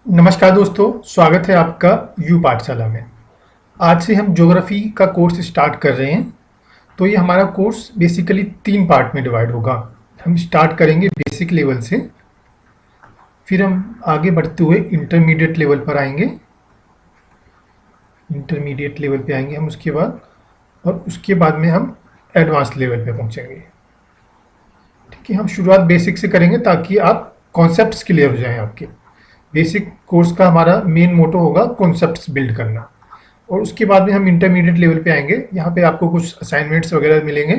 नमस्कार दोस्तों, स्वागत है आपका यू पाठशाला में। आज से हम ज्योग्राफी का कोर्स स्टार्ट कर रहे हैं। तो ये हमारा कोर्स बेसिकली 3 पार्ट में डिवाइड होगा। हम स्टार्ट करेंगे बेसिक लेवल से, फिर हम आगे बढ़ते हुए इंटरमीडिएट लेवल पर आएंगे। इंटरमीडिएट लेवल पे आएंगे हम उसके बाद, और उसके बाद में हम एडवांस लेवल पे पहुंचेंगे। ठीक है, हम शुरुआत बेसिक से करेंगे ताकि आप कॉन्सेप्ट्स क्लियर हो जाएं आपके। बेसिक कोर्स का हमारा मेन मोटो होगा कॉन्सेप्ट्स बिल्ड करना, और उसके बाद में हम इंटरमीडिएट लेवल पे आएंगे। यहाँ पे आपको कुछ असाइनमेंट्स वगैरह मिलेंगे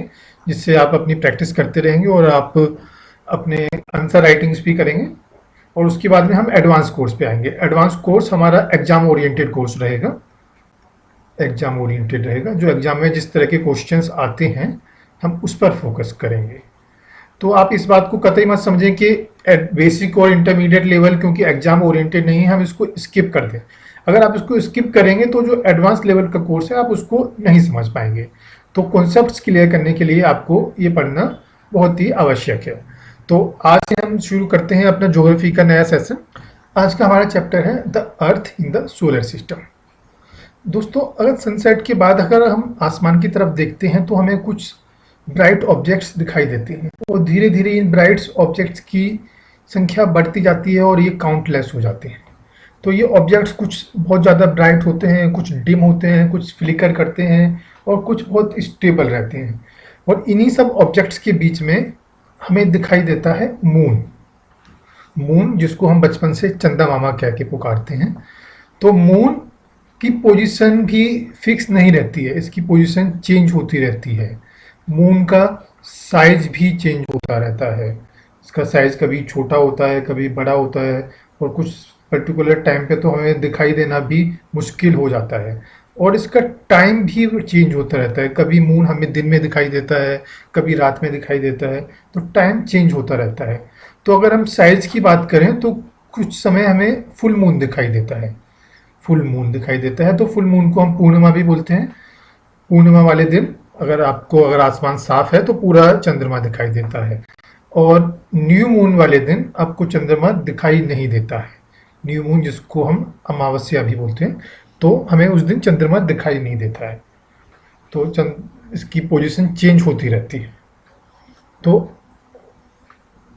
जिससे आप अपनी प्रैक्टिस करते रहेंगे और आप अपने आंसर राइटिंग्स भी करेंगे। और उसके बाद में हम एडवांस कोर्स पे आएंगे। एडवांस कोर्स हमारा एग्जाम ओरिएंटेड कोर्स रहेगा। एग्जाम ओरिएंटेड रहेगा, जो एग्जाम में जिस तरह के क्वेश्चंस आते हैं हम उस पर फोकस करेंगे। तो आप इस बात को कतई मत समझें कि बेसिक और इंटरमीडिएट लेवल क्योंकि एग्जाम ओरिएंटेड नहीं है हम इसको स्किप कर दें। अगर आप इसको स्किप करेंगे तो जो एडवांस लेवल का कोर्स है आप उसको नहीं समझ पाएंगे। तो कॉन्सेप्ट्स क्लियर करने के लिए आपको ये पढ़ना बहुत ही आवश्यक है। तो आज से हम शुरू करते हैं अपना ज्योग्राफी का नया सेशन। आज का हमारा चैप्टर है the earth in the solar system. दोस्तों, अगर सनसेट के बाद अगर हम आसमान की तरफ देखते हैं तो हमें कुछ ब्राइट ऑब्जेक्ट्स दिखाई देते हैं, और धीरे धीरे इन ब्राइट ऑब्जेक्ट्स की संख्या बढ़ती जाती है और ये काउंटलेस हो जाते हैं। तो ये ऑब्जेक्ट्स कुछ बहुत ज़्यादा ब्राइट होते हैं, कुछ डिम होते हैं, कुछ फ्लिकर करते हैं और कुछ बहुत स्टेबल रहते हैं। और इन्हीं सब ऑब्जेक्ट्स के बीच में हमें दिखाई देता है मून। मून जिसको हम बचपन से चंदा मामा कह के पुकारते हैं। तो मून की पोजीशन भी फिक्स नहीं रहती है, इसकी पोजीशन चेंज होती रहती है। मून का साइज भी चेंज होता रहता है। इसका साइज कभी छोटा होता है, कभी बड़ा होता है, और कुछ पर्टिकुलर टाइम पे तो हमें दिखाई देना भी मुश्किल हो जाता है। और इसका टाइम भी चेंज होता रहता है, कभी मून हमें दिन में दिखाई देता है, कभी रात में दिखाई देता है। तो टाइम चेंज होता रहता है। तो अगर हम साइज की बात करें तो कुछ समय हमें फुल मून दिखाई देता है। फुल मून दिखाई देता है तो फुल मून को हम पूर्णिमा भी बोलते हैं। पूर्णिमा वाले दिन अगर आसमान साफ है तो पूरा चंद्रमा दिखाई देता है। और न्यू मून वाले दिन आपको चंद्रमा दिखाई नहीं देता है। न्यू मून जिसको हम अमावस्या भी बोलते हैं, तो हमें उस दिन चंद्रमा दिखाई नहीं देता है। तो इसकी पोजीशन चेंज होती रहती है। तो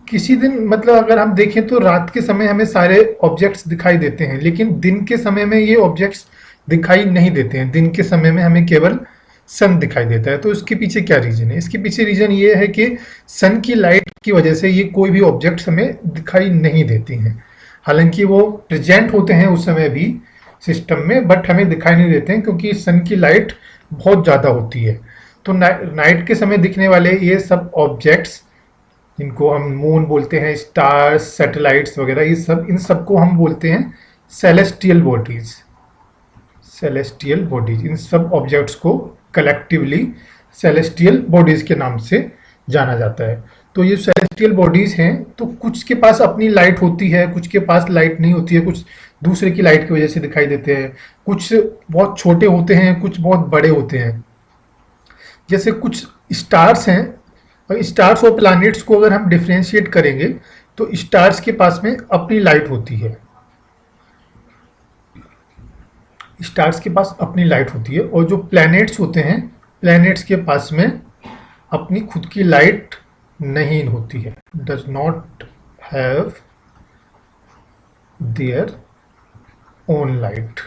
किसी दिन मतलब अगर हम देखें तो रात के समय हमें सारे ऑब्जेक्ट्स दिखाई देते हैं, लेकिन दिन के समय में ये ऑब्जेक्ट्स दिखाई नहीं देते हैं। दिन के समय में हमें केवल सन दिखाई देता है। तो इसके पीछे क्या रीजन है? इसके पीछे रीजन ये है कि सन की लाइट की वजह से ये कोई भी ऑब्जेक्ट्स हमें दिखाई नहीं देती हैं। हालांकि वो प्रेजेंट होते हैं उस समय भी सिस्टम में, बट हमें दिखाई नहीं देते हैं क्योंकि सन की लाइट बहुत ज़्यादा होती है। तो नाइट के समय दिखने वाले ये सब ऑब्जेक्ट्स जिनको हम मून बोलते हैं, स्टार्स, सैटेलाइट्स वगैरह, ये सब इन सबको हम बोलते हैं सेलेस्टियल बॉडीज। सेलेस्टियल बॉडीज, इन सब ऑब्जेक्ट्स को कलेक्टिवली सेलेस्टियल बॉडीज के नाम से जाना जाता है। तो ये सेलेस्टियल बॉडीज हैं, तो कुछ के पास अपनी लाइट होती है, कुछ के पास लाइट नहीं होती है, कुछ दूसरे की लाइट की वजह से दिखाई देते हैं। कुछ बहुत छोटे होते हैं, कुछ बहुत बड़े होते हैं। जैसे कुछ स्टार्स हैं, और स्टार्स और प्लैनेट्स को अगर हम डिफ्रेंशिएट करेंगे तो स्टार्स के पास में अपनी लाइट होती है। स्टार्स के पास अपनी लाइट होती है, और जो प्लैनेट्स होते हैं, प्लैनेट्स के पास में अपनी खुद की लाइट नहीं होती है। Does not have their own light.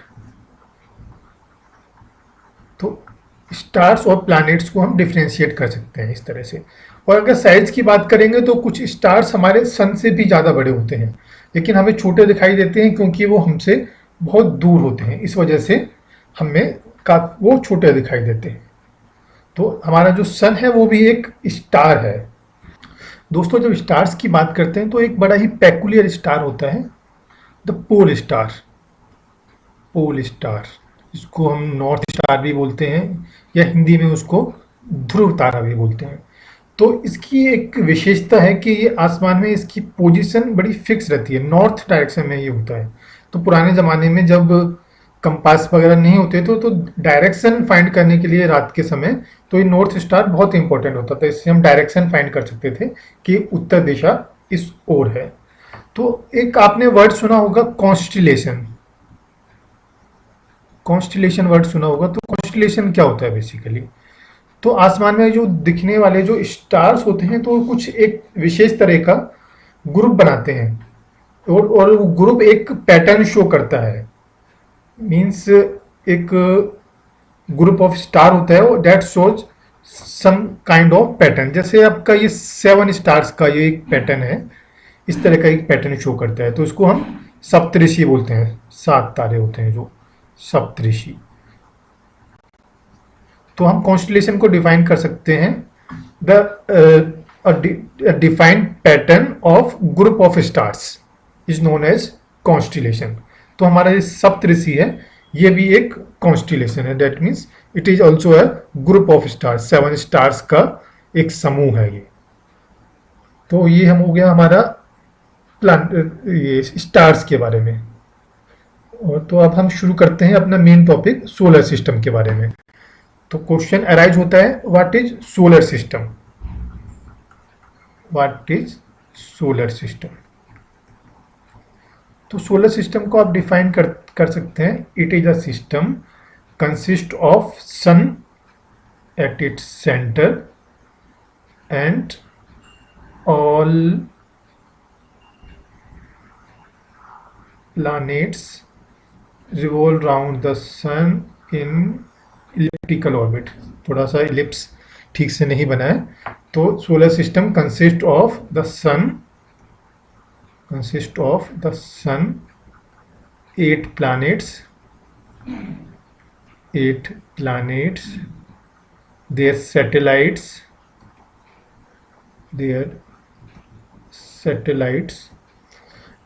तो स्टार्स और प्लैनेट्स को हम डिफ्रेंशिएट कर सकते हैं इस तरह से। और अगर साइज की बात करेंगे तो कुछ स्टार्स हमारे सन से भी ज़्यादा बड़े होते हैं, लेकिन हमें छोटे दिखाई देते हैं क्योंकि वो हमसे बहुत दूर होते हैं। इस वजह से हमें वो छोटे दिखाई देते हैं। तो हमारा जो सन है वो भी एक स्टार है। दोस्तों, जब स्टार्स की बात करते हैं तो एक बड़ा ही पेकुलियर स्टार होता है, the pole star. Pole star जिसको हम नॉर्थ स्टार भी बोलते हैं, या हिंदी में उसको ध्रुव तारा भी बोलते हैं। तो इसकी एक विशेषता है कि ये आसमान में इसकी पोजीशन बड़ी फिक्स रहती है, नॉर्थ डायरेक्शन में ये होता है। तो पुराने ज़माने में जब कंपास वगैरह नहीं होते तो डायरेक्शन फाइंड करने के लिए रात के समय तो ये नॉर्थ स्टार बहुत इंपॉर्टेंट होता था। इससे हम डायरेक्शन फाइंड कर सकते थे कि उत्तर दिशा इस ओर है। तो एक आपने वर्ड सुना होगा कॉन्स्टिलेशन, कॉन्स्टिलेशन वर्ड सुना होगा। तो कॉन्स्टिलेशन क्या होता है बेसिकली? तो आसमान में जो दिखने वाले जो स्टार्स होते हैं तो कुछ एक विशेष तरह का ग्रुप बनाते हैं, और वो ग्रुप एक पैटर्न शो करता है। मीन्स एक ग्रुप ऑफ स्टार होता है that shows some kind of pattern. जैसे आपका ये 7 स्टार्स का ये एक पैटर्न है, इस तरह का एक पैटर्न शो करता है, तो इसको हम सप्तऋषि बोलते हैं। 7 तारे होते हैं जो सप्तऋषि। तो हम कॉन्स्टलेशन को डिफाइन कर सकते हैं, the defined pattern of group of stars is known as constellation. तो हमारा ये सप्तऋषि है, ये भी एक कॉन्स्टिलेशन है। That means it is also a group of stars, 7 stars का एक समूह है ये। तो ये हम हो गया हमारा प्लान ये स्टार्स के बारे में। और तो अब हम शुरू करते हैं अपना मेन टॉपिक सोलर सिस्टम के बारे में। तो क्वेश्चन अराइज होता है, what is solar system? What is solar system? तो सोलर सिस्टम को आप डिफाइन कर सकते हैं, it is a system consist of sun at its centre and all planets revolve around the sun in elliptical orbit। थोड़ा सा ellipse ठीक से नहीं बना है। तो solar system consist of the sun, 8 planets, their satellites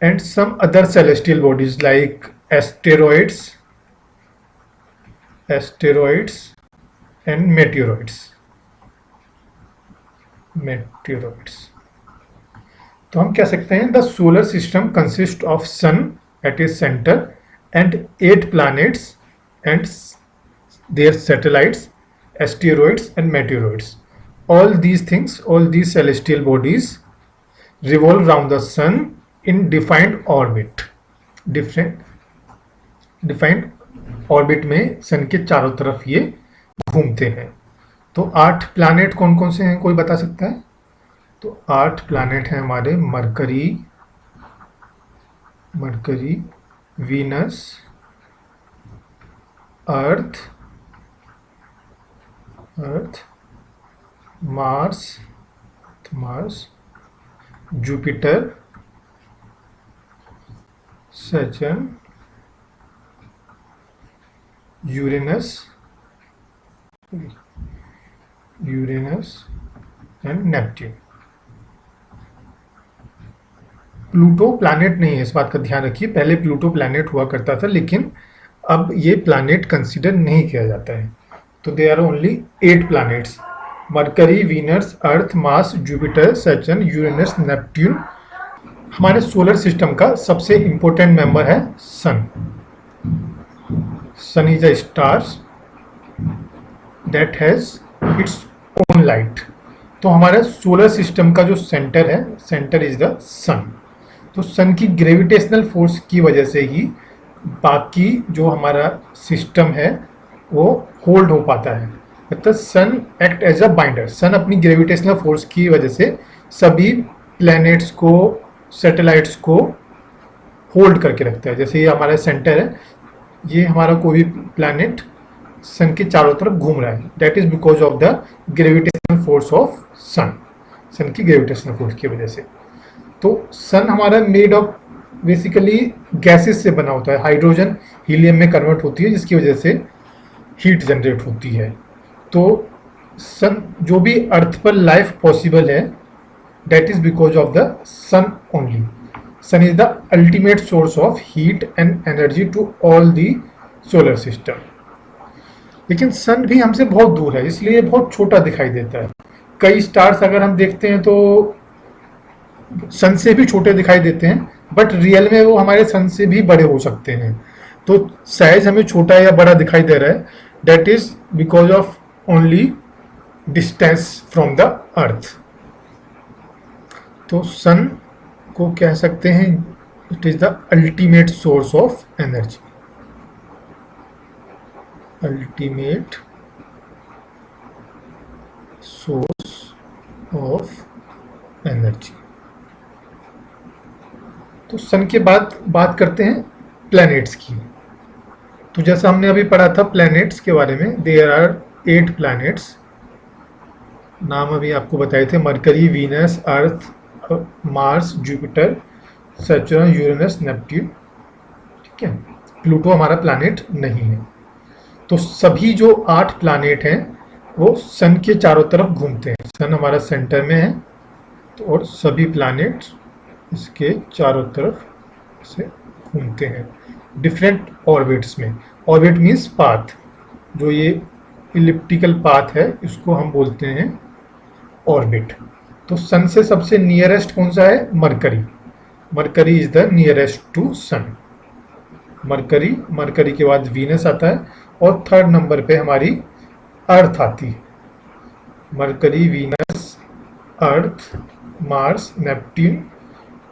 and some other celestial bodies like asteroids and meteoroids। तो हम कह सकते हैं the solar system consist of sun at is centre and 8 planets and their satellites, asteroids and meteoroids। all these celestial bodies revolve around the sun in defined orbit। Defined orbit में सन के चारों तरफ ये घूमते हैं। तो 8 प्लैनेट कौन कौन से हैं, कोई बता सकता है? तो 8 प्लैनेट हैं हमारे, mercury, Venus, Earth, Mars, Jupiter, Saturn, Uranus and Neptune. Pluto planet नहीं है, इस बात का ध्यान रखिए। पहले प्लूटो प्लैनेट हुआ करता था, लेकिन अब ये प्लैनेट कंसीडर नहीं किया जाता है। तो they are only 8 planets, Mercury, Venus, Earth, Mars, Jupiter, Saturn, Uranus, Neptune. हमारे सोलर सिस्टम का सबसे इंपॉर्टेंट मेंबर है sun. Sun is a star that has its own light. तो हमारे सोलर सिस्टम का जो सेंटर है, सेंटर इज द सन। तो सन की ग्रेविटेशनल फोर्स की वजह से ही बाकी जो हमारा सिस्टम है वो होल्ड हो पाता है। मतलब सन एक्ट एज अ बाइंडर। सन अपनी ग्रेविटेशनल फोर्स की वजह से सभी प्लैनेट्स को, सैटेलाइट्स को होल्ड करके रखता है। जैसे ये हमारा सेंटर है, ये हमारा कोई भी प्लैनेट सन के चारों तरफ घूम रहा है, that is because of the gravitational force of sun. Sun की ग्रेविटेशनल फोर्स की वजह से। तो सन हमारा मेड ऑफ बेसिकली गैसेस से बना होता है। हाइड्रोजन हीलियम में कन्वर्ट होती है, जिसकी वजह से हीट जनरेट होती है। तो सन, जो भी अर्थ पर लाइफ पॉसिबल है, that is because of the sun only। sun is the ultimate source of heat and energy to all the solar system। लेकिन सन भी हमसे बहुत दूर है, इसलिए बहुत छोटा दिखाई देता है। कई स्टार्स अगर हम देखते हैं तो सन से भी छोटे दिखाई देते हैं, बट रियल में वो हमारे सन से भी बड़े हो सकते हैं। तो साइज हमें छोटा या बड़ा दिखाई दे रहा है, that is because of only distance from the earth. तो सन को कह सकते हैं it is the ultimate source of energy, ultimate source of energy. तो सन के बाद बात करते हैं प्लैनेट्स की। तो जैसा हमने अभी पढ़ा था प्लैनेट्स के बारे में, देयर आर 8 प्लैनेट्स। नाम अभी आपको बताए थे, Mercury, Venus, Earth, Mars, Jupiter, Saturn, Uranus, Neptune. ठीक है, प्लूटो हमारा प्लैनेट नहीं है। तो सभी जो 8 प्लैनेट हैं वो सन के चारों तरफ घूमते हैं। सन हमारा सेंटर में है, तो और सभी प्लैनेट्स इसके चारों तरफ से घूमते हैं डिफरेंट ऑर्बिट्स में। ऑर्बिट मीन्स पाथ, जो ये इलिप्टिकल पाथ है इसको हम बोलते हैं ऑर्बिट। तो सन से सबसे नियरेस्ट कौन सा है? Mercury. Mercury is the nearest to sun. Mercury के बाद वीनस आता है और थर्ड नंबर पे हमारी अर्थ आती है। Mercury, Venus, Earth, Mars, Neptune,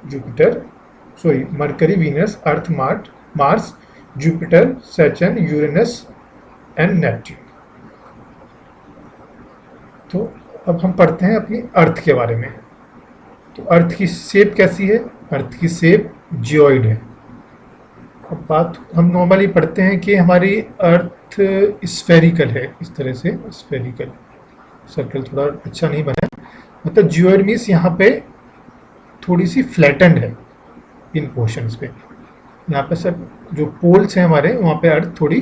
Jupiter, sorry mercury, Venus, Earth, Mars, Jupiter, Saturn, Uranus and Neptune. तो अब हम पढ़ते हैं अपनी अर्थ के बारे में। तो अर्थ की शेप कैसी है? अर्थ की शेप जियोइड है। अब बात हम नॉर्मली पढ़ते हैं कि हमारी अर्थ स्फेरिकल है, इस तरह से स्फेरिकल। सर्कल थोड़ा अच्छा नहीं बना है, मतलब जियोइड मीन्स यहाँ पे थोड़ी सी फ्लैटेंड है इन पोर्शंस पे। यहाँ पे सब जो पोल्स हैं हमारे, वहाँ पे अर्थ थोड़ी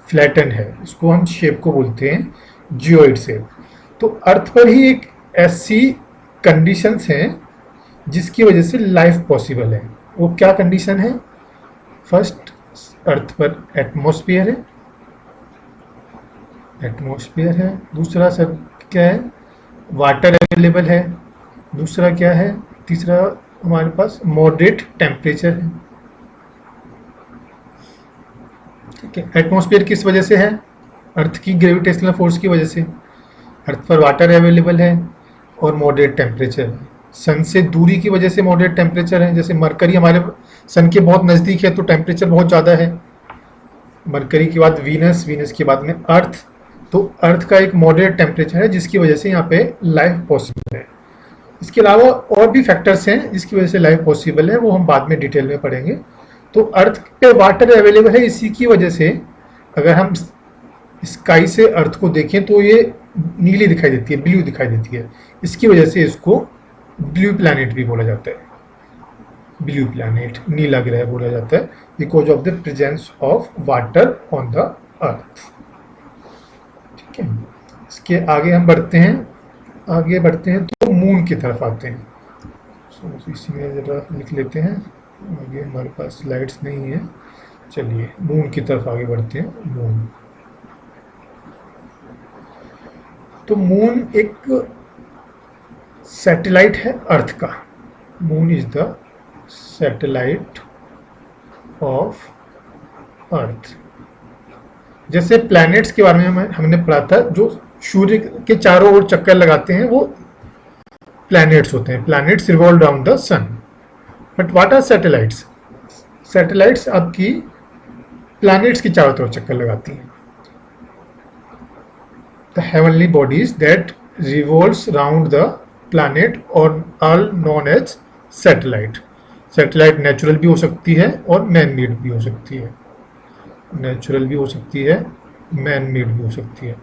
फ्लैटेंड है, इसको हम शेप को बोलते हैं जियोइड शेप। तो अर्थ पर ही एक ऐसी कंडीशंस हैं जिसकी वजह से लाइफ पॉसिबल है। वो क्या कंडीशन है? फर्स्ट, अर्थ पर एटमॉस्फेयर है, दूसरा सर क्या है? वाटर अवेलेबल है। दूसरा क्या है? तीसरा हमारे पास मॉडरेट टेम्परेचर है। ठीक है, एटमॉस्फेयर किस वजह से है? अर्थ की ग्रेविटेशनल फोर्स की वजह से। अर्थ पर वाटर अवेलेबल है और मॉडरेट टेम्परेचर है। सन से दूरी की वजह से मॉडरेट टेम्परेचर है। जैसे मरकरी हमारे सन के बहुत नज़दीक है तो टेम्परेचर बहुत ज़्यादा है। मरकरी के बाद वीनस के बाद में अर्थ, तो अर्थ का एक मॉडरेट टेम्परेचर है जिसकी वजह से यहाँ पे लाइफ पॉसिबल है। इसके अलावा और भी फैक्टर्स हैं जिसकी वजह से लाइफ पॉसिबल है, वो हम बाद में डिटेल में पढ़ेंगे। तो अर्थ पे वाटर अवेलेबल है, इसी की वजह से अगर हम स्काई से अर्थ को देखें तो ये नीली दिखाई देती है, ब्लू दिखाई देती है। इसकी वजह से इसको ब्लू प्लैनेट भी बोला जाता है। ब्लू प्लैनेट, नीला ग्रह बोला जाता है, because of the presence of water on the earth. ठीक है, इसके आगे हम बढ़ते हैं तो मून की तरफ आते हैं। सो इसमें ज़रा लिख लेते हैं, आगे हमारे पास स्लाइड्स नहीं है। चलिए मून की तरफ आगे बढ़ते हैं। मून, तो मून एक सैटेलाइट है अर्थ का। Moon is the satellite of earth. जैसे प्लैनेट्स के बारे में हमने पढ़ा था, जो सूर्य के चारों ओर चक्कर लगाते हैं वो प्लैनेट्स होते हैं। Planets revolve around the sun. But what are satellites? Satellites आपकी प्लैनेट्स की चारों तरफ चक्कर लगाती हैं। The heavenly bodies that revolves around the planet और are known as satellite. Satellite natural भी हो सकती है और मैन मेड भी हो सकती है। नेचुरल भी हो सकती है, मैन मेड भी हो सकती है।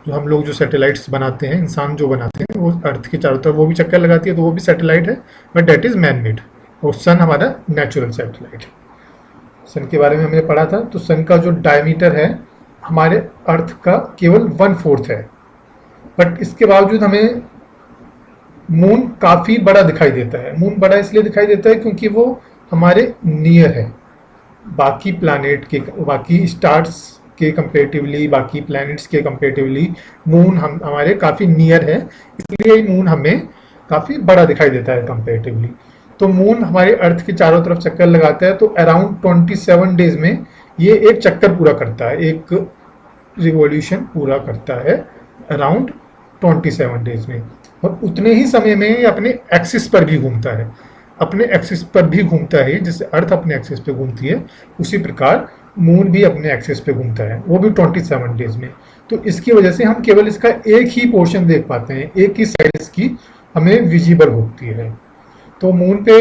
जो हम लोग जो सैटेलाइट्स बनाते हैं, इंसान जो बनाते हैं, वो अर्थ के चारों तरफ वो भी चक्कर लगाती है, तो वो भी सैटेलाइट है, but that is man made. और सन हमारा नेचुरल सैटेलाइट है। सन के बारे में हमने पढ़ा था, तो सन का जो डायमीटर है हमारे अर्थ का केवल 1/4 है। बट इसके बावजूद हमें मून काफ़ी बड़ा दिखाई देता है। मून बड़ा इसलिए दिखाई देता है क्योंकि वो हमारे नियर है। बाकी प्लैनेट के, बाकी स्टार्स के कंपेरेटिवली, बाकी प्लैनेट्स के कंपेरेटिवली मून हमारे काफ़ी नियर है, इसलिए मून हमें काफ़ी बड़ा दिखाई देता है कंपेरेटिवली। तो मून हमारे अर्थ के चारों तरफ चक्कर लगाता है, तो अराउंड 27 डेज में ये एक चक्कर पूरा करता है, एक रिवॉल्यूशन पूरा करता है अराउंड 27 डेज में। और उतने ही समय में ये अपने एक्सिस पर भी घूमता है, अपने एक्सिस पर भी घूमता है, जैसे अर्थ अपने एक्सिस पे घूमती है उसी प्रकार मून भी अपने एक्सिस पे घूमता है, वो भी 27 डेज में। तो इसकी वजह से हम केवल इसका एक ही पोर्शन देख पाते हैं, एक ही साइड इसकी हमें विजिबल होती है। तो मून पे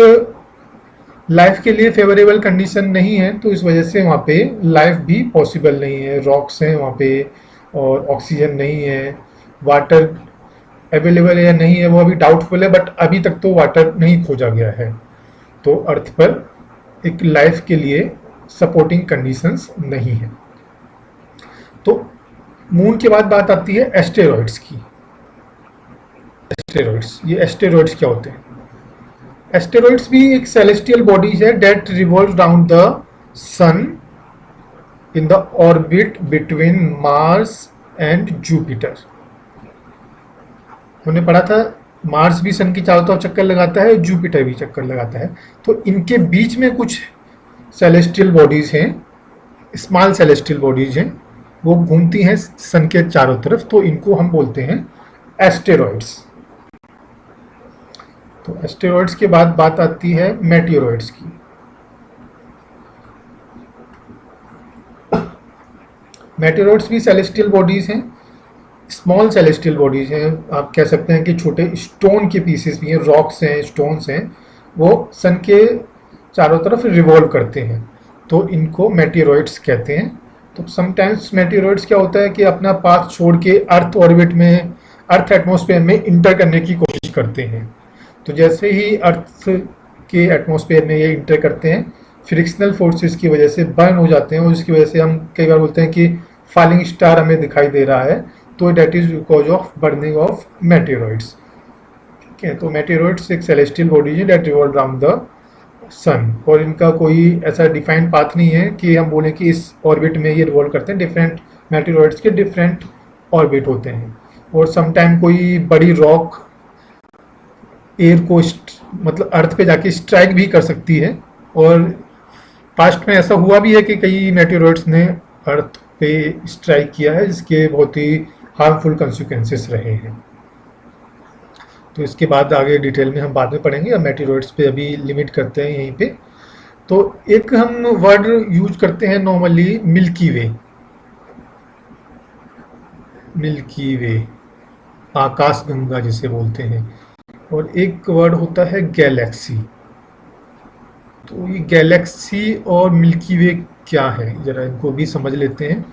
लाइफ के लिए फेवरेबल कंडीशन नहीं है, तो इस वजह से वहाँ पे लाइफ भी पॉसिबल नहीं है। रॉक्स हैं वहाँ पे और ऑक्सीजन नहीं है। वाटर अवेलेबल है या नहीं है वो अभी डाउटफुल है, बट अभी तक तो वाटर नहीं खोजा गया है। तो अर्थ पर एक लाइफ के लिए सपोर्टिंग कंडीशंस नहीं है। तो मून के बाद बात आती है एस्टेरॉइड्स की। एस्टेरॉइड्स, ये एस्टेरॉइड्स क्या होते हैं? एस्टेरॉइड्स भी एक सेलेस्टियल बॉडीज है that revolve round the sun in the orbit between Mars and Jupiter. हमने पढ़ा था मार्स भी सन की चारों तरफ चक्कर लगाता है, जुपिटर भी चक्कर लगाता है। तो इनके बीच में कुछ सेलेस्टियल बॉडीज हैं, स्मॉल सेलेस्टियल बॉडीज हैं, वो घूमती हैं सन के चारों तरफ, तो इनको हम बोलते हैं एस्टेरॉइड्स। तो एस्टेरॉइड्स के बाद बात आती है मेटियोरॉइड्स की। मेटियोरॉइड्स भी सेलेस्टियल बॉडीज हैं, स्मॉल सेलेस्टियल बॉडीज हैं, आप कह सकते हैं कि छोटे स्टोन के पीसेस भी हैं, रॉक्स हैं, स्टोन्स हैं, वो सन के चारों तरफ रिवॉल्व करते हैं, तो इनको मेटियोरॉइड्स कहते हैं। तो समटाइम्स मेटियोरॉइड्स क्या होता है कि अपना पाथ छोड़ के अर्थ ऑर्बिट में, अर्थ एटमॉस्फेयर में इंटर करने की कोशिश करते हैं। तो जैसे ही अर्थ के एटमॉस्फेयर में ये इंटर करते हैं, फ्रिक्शनल फोर्सेस की वजह से बर्न हो जाते हैं, और जिसकी वजह से हम कई बार बोलते हैं कि फॉलिंग स्टार हमें दिखाई दे रहा है, तो that is because of burning of meteoroids. ठीक है, तो मेटियोरॉइड्स एक सेलेस्टियल बॉडी है that revolve around the sun, और इनका कोई ऐसा डिफाइंड पाथ नहीं है कि हम बोलें कि इस ऑर्बिट में ये रिवॉल्व करते हैं। डिफरेंट मेटियोरॉइड्स के डिफरेंट ऑर्बिट होते हैं, और समटाइम कोई बड़ी रॉक एयर को मतलब अर्थ पे जाके स्ट्राइक भी कर सकती है, और पास्ट में ऐसा हुआ भी है कि कई मेटियोरॉइड्स ने अर्थ पे स्ट्राइक किया है, जिसके बहुत ही हार्मफुल कंसिक्वेंसेस रहे हैं। तो इसके बाद आगे डिटेल में हम बाद में पढ़ेंगे, अब मेटियोरॉइड्स पे अभी लिमिट करते हैं यहीं पे। तो एक हम वर्ड यूज करते हैं नॉर्मली, मिल्की वे। मिल्की वे, आकाश गंगा जिसे बोलते हैं, और एक वर्ड होता है गैलेक्सी। तो ये गैलेक्सी और मिल्की वे क्या है, जरा इनको भी समझ लेते हैं।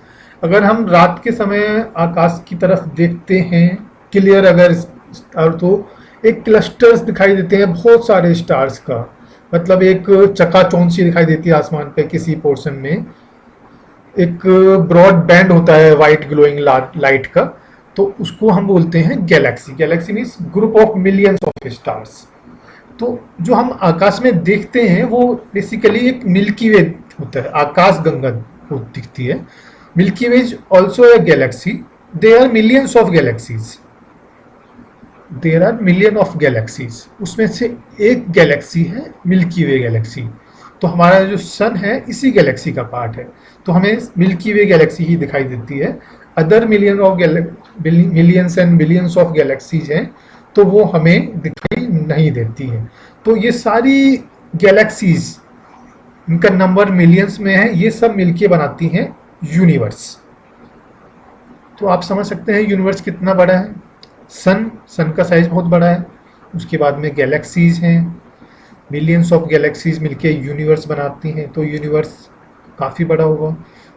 अगर हम रात के समय आकाश की तरफ देखते हैं क्लियर, अगर तो एक क्लस्टर्स दिखाई देते हैं बहुत सारे स्टार्स का, मतलब एक चकाचौंध सी दिखाई देती है आसमान पे किसी पोर्शन में, एक ब्रॉड बैंड होता है वाइट ग्लोइंग लाइट का, तो उसको हम बोलते हैं Galaxy. Galaxy means group of millions of stars. तो जो हम आकाश में देखते हैं वो बेसिकली एक मिल्की वे होता है, आकाश गंगा दिखती है। Milky Way is also a galaxy, they are millions of galaxies, there are million of galaxies, उसमें से एक गैलेक्सी है मिल्की वे गैलेक्सी। तो हमारा जो सन है इसी गैलेक्सी का पार्ट है, तो हमें मिल्की वे गैलेक्सी ही दिखाई देती है। Other millions and billions of galaxies हैं, तो वो हमें दिखाई नहीं देती हैं। तो ये सारी गैलेक्सीज, इनका नंबर मिलियंस में है, ये सब मिलके बनाती हैं यूनिवर्स। तो आप समझ सकते हैं यूनिवर्स कितना बड़ा है। सन का साइज बहुत बड़ा है, उसके बाद में गैलेक्सीज हैं, मिलियंस ऑफ गैलेक्सीज मिलके यूनिवर्स बनाती हैं, तो यूनिवर्स काफ़ी बड़ा होगा।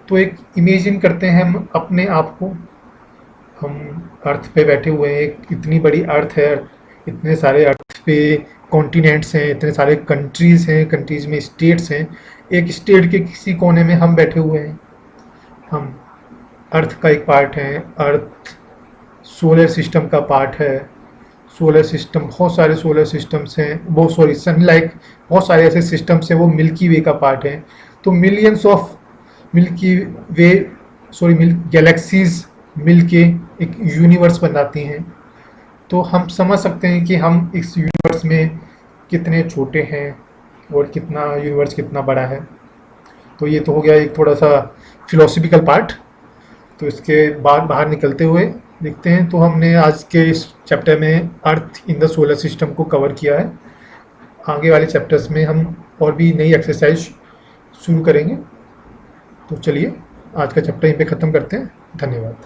तो एक इमेजिन करते हैं हम अपने आप को, हम अर्थ पे बैठे हुए हैं, एक इतनी बड़ी अर्थ है, इतने सारे अर्थ पे कॉन्टिनेंट्स हैं, इतने सारे कंट्रीज़ हैं, कंट्रीज़ में स्टेट्स हैं, एक स्टेट के किसी कोने में हम बैठे हुए हैं। हम अर्थ का एक पार्ट हैं, अर्थ सोलर सिस्टम का पार्ट है। सोलर सिस्टम, बहुत सारे सोलर सिस्टम्स हैं, वो सन लाइक बहुत सारे ऐसे सिस्टम्स हैं, वो मिल्की वे का पार्ट है। तो millions of milky way galaxies मिलके एक यूनिवर्स बनाती हैं। तो हम समझ सकते हैं कि हम इस यूनिवर्स में कितने छोटे हैं और कितना यूनिवर्स कितना बड़ा है। तो ये तो हो गया एक थोड़ा सा फिलोसफिकल पार्ट। तो इसके बाद बाहर निकलते हुए देखते हैं। तो हमने आज के इस चैप्टर में अर्थ इन द सोलर सिस्टम को कवर किया है। आगे वाले चैप्टर्स में हम और भी नई एक्सरसाइज शुरू करेंगे। तो चलिए आज का चैप्टर यहीं पे ख़त्म करते हैं। धन्यवाद।